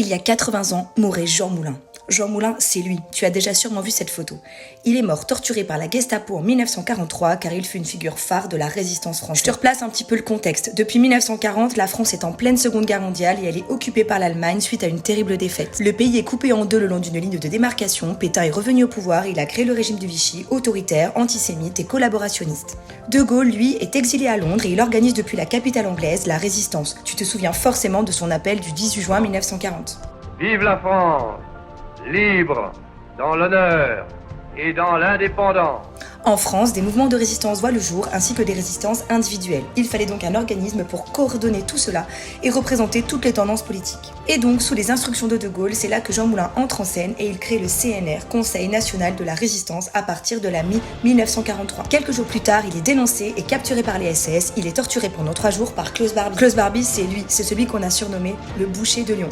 Il y a 80 ans, mourait Jean Moulin. Jean Moulin, c'est lui, tu as déjà sûrement vu cette photo. Il est mort torturé par la Gestapo en 1943 car il fut une figure phare de la résistance française. Je te replace un petit peu le contexte. Depuis 1940, la France est en pleine Seconde Guerre mondiale et elle est occupée par l'Allemagne suite à une terrible défaite. Le pays est coupé en deux le long d'une ligne de démarcation, Pétain est revenu au pouvoir et il a créé le régime de Vichy, autoritaire, antisémite et collaborationniste. De Gaulle, lui, est exilé à Londres et il organise depuis la capitale anglaise la résistance. Tu te souviens forcément de son appel du 18 juin 1940. Vive la France, libre, dans l'honneur et dans l'indépendance. En France, des mouvements de résistance voient le jour, ainsi que des résistances individuelles. Il fallait donc un organisme pour coordonner tout cela et représenter toutes les tendances politiques. Et donc, sous les instructions de Gaulle, c'est là que Jean Moulin entre en scène et il crée le CNR, Conseil National de la Résistance, à partir de la mi-1943. Quelques jours plus tard, il est dénoncé et capturé par les SS. Il est torturé pendant 3 jours par Klaus Barbie. Klaus Barbie, c'est lui, c'est celui qu'on a surnommé le boucher de Lyon.